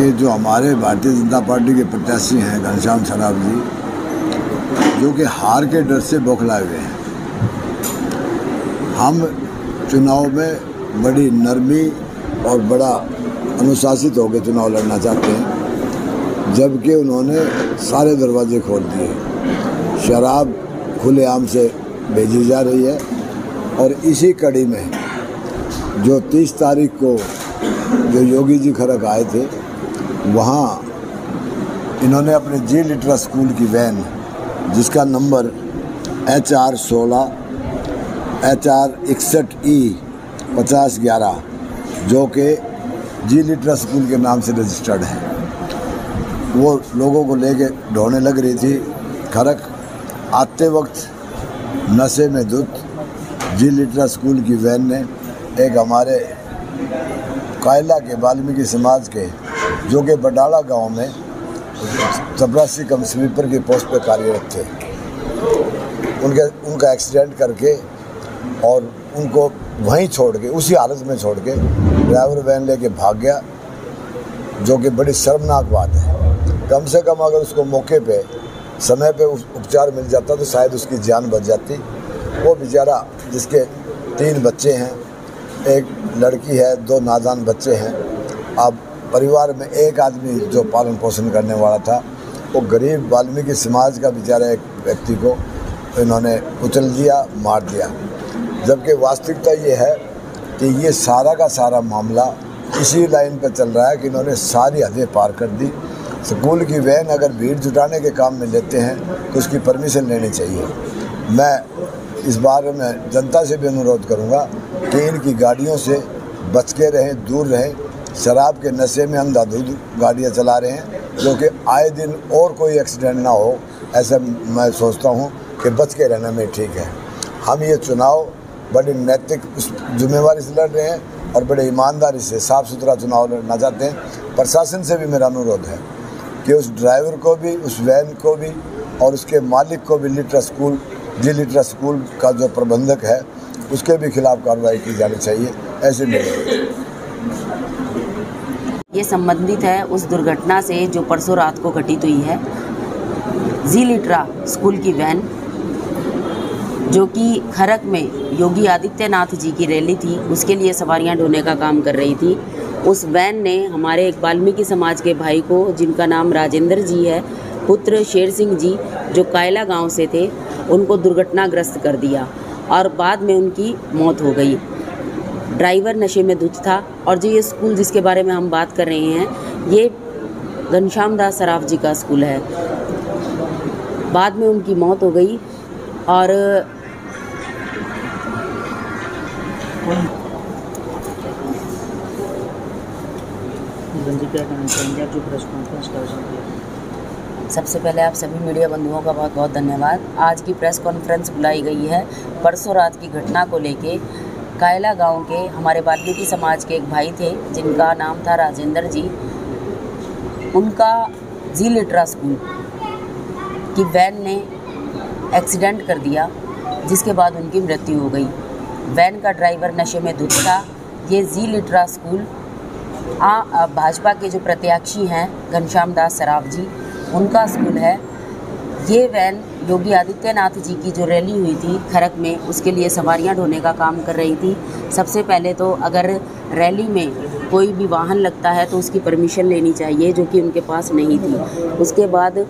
कि जो हमारे भारतीय जनता पार्टी के प्रत्याशी हैं घनश्याम सराफ जी, जो कि हार के डर से बौखलाए हुए हैं। हम चुनाव में बड़ी नरमी और बड़ा अनुशासित होकर चुनाव लड़ना चाहते हैं, जबकि उन्होंने सारे दरवाजे खोल दिए। शराब खुलेआम से भेजी जा रही है और इसी कड़ी में जो 30 तारीख को जो योगी जी खरक आए थे, वहाँ इन्होंने अपने जी लिटरा स्कूल की वैन, जिसका नंबर HR 16 HR 61E 5011, जो कि जी लिटरा स्कूल के नाम से रजिस्टर्ड है, वो लोगों को लेके ढोने लग रही थी। खरक आते वक्त नशे में धुत जी लिटरा स्कूल की वैन ने एक हमारे कायला के वाल्मीकि समाज के, जो कि बडाला गांव में चपरासी कम स्वीपर की पोस्ट पर कार्यरत थे, उनका एक्सीडेंट करके और उनको वहीं छोड़ के, उसी हालत में छोड़ के ड्राइवर वैन लेके भाग गया, जो कि बड़ी शर्मनाक बात है। कम से कम अगर उसको मौके पे समय पे उपचार मिल जाता तो शायद उसकी जान बच जाती। वो बेचारा, जिसके 3 बच्चे हैं, एक लड़की है, 2 नादान बच्चे हैं। अब परिवार में एक आदमी जो पालन पोषण करने वाला था, वो गरीब वाल्मीकि समाज का बेचारा एक व्यक्ति को इन्होंने कुचल दिया, मार दिया। जबकि वास्तविकता ये है कि ये सारा का सारा मामला इसी लाइन पर चल रहा है कि इन्होंने सारी हदें पार कर दी। स्कूल की वैन अगर भीड़ जुटाने के काम में लेते हैं तो उसकी परमिशन लेनी चाहिए। मैं इस बारे में जनता से भी अनुरोध करूंगा कि इनकी गाड़ियों से बच के रहें, दूर रहें। शराब के नशे में अंधाधुंध गाड़ियां चला रहे हैं, जो कि आए दिन और कोई एक्सीडेंट ना हो, ऐसा मैं सोचता हूं कि बच के रहना में ठीक है। हम ये चुनाव बड़ी नैतिक जिम्मेवारी से लड़ रहे हैं और बड़े ईमानदारी से साफ़ सुथरा चुनाव लड़ना चाहते हैं। प्रशासन से भी मेरा अनुरोध है कि उस ड्राइवर को भी, उस वैन को भी और उसके मालिक को भी जी लिटरा स्कूल का जो प्रबंधक है, उसके भी खिलाफ कार्रवाई की जानी चाहिए। ऐसे मेरे ये संबंधित है उस दुर्घटना से जो परसों रात को घटित हुई है। जी लिटरा स्कूल की वैन, जो कि खरक में योगी आदित्यनाथ जी की रैली थी, उसके लिए सवारियां ढोने का काम कर रही थी। उस वैन ने हमारे एक वाल्मीकि समाज के भाई को, जिनका नाम राजेंद्र जी है, पुत्र शेर सिंह जी, जो कायला गांव से थे, उनको दुर्घटनाग्रस्त कर दिया और बाद में उनकी मौत हो गई। ड्राइवर नशे में धुत था और जो ये स्कूल जिसके बारे में हम बात कर रहे हैं, ये घनश्याम दास सराफ जी का स्कूल है। बाद में उनकी मौत हो गई और सबसे पहले आप सभी मीडिया बंधुओं का बहुत बहुत धन्यवाद। आज की प्रेस कॉन्फ्रेंस बुलाई गई है परसों रात की घटना को लेके। कायला गांव के हमारे वाल्मीकि समाज के एक भाई थे, जिनका नाम था राजेंद्र जी। उनका जी लिटरा स्कूल की वैन ने एक्सीडेंट कर दिया, जिसके बाद उनकी मृत्यु हो गई। वैन का ड्राइवर नशे में धुत था। ये जी लिटरा स्कूल भाजपा के जो प्रत्याशी हैं घनश्याम दास सराफ जी, उनका स्कूल है। ये वैन योगी आदित्यनाथ जी की जो रैली हुई थी खरक में, उसके लिए सवारियां ढोने का काम कर रही थी। सबसे पहले तो अगर रैली में कोई भी वाहन लगता है तो उसकी परमिशन लेनी चाहिए, जो कि उनके पास नहीं थी। उसके बाद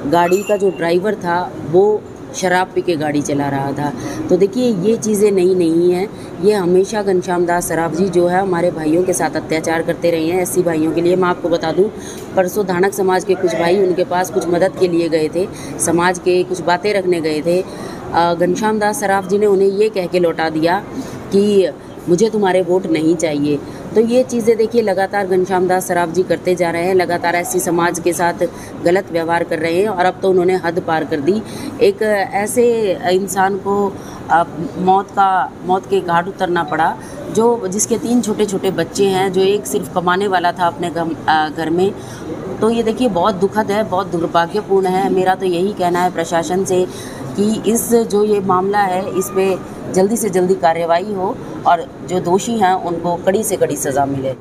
गाड़ी का जो ड्राइवर था वो शराब पी के गाड़ी चला रहा था। तो देखिए, ये चीज़ें नहीं हैं। ये हमेशा घनश्याम दास सराफ जी जो है हमारे भाइयों के साथ अत्याचार करते रहे हैं, ऐसी भाइयों के लिए। मैं आपको बता दूं, परसों धानक समाज के कुछ भाई उनके पास कुछ मदद के लिए गए थे, समाज के कुछ बातें रखने गए थे। घनश्याम दास सराफ जी ने उन्हें ये कह के लौटा दिया कि मुझे तुम्हारे वोट नहीं चाहिए। तो ये चीज़ें देखिए लगातार घनश्याम दास सराफ जी करते जा रहे हैं, लगातार ऐसी समाज के साथ गलत व्यवहार कर रहे हैं और अब तो उन्होंने हद पार कर दी। एक ऐसे इंसान को मौत के घाट उतरना पड़ा, जिसके 3 छोटे छोटे बच्चे हैं, जो एक सिर्फ कमाने वाला था अपने घर में। तो ये देखिए बहुत दुखद है, बहुत दुर्भाग्यपूर्ण है। मेरा तो यही कहना है प्रशासन से कि इस जो ये मामला है, इस पे जल्दी से जल्दी कार्रवाई हो और जो दोषी हैं उनको कड़ी से कड़ी सज़ा मिले।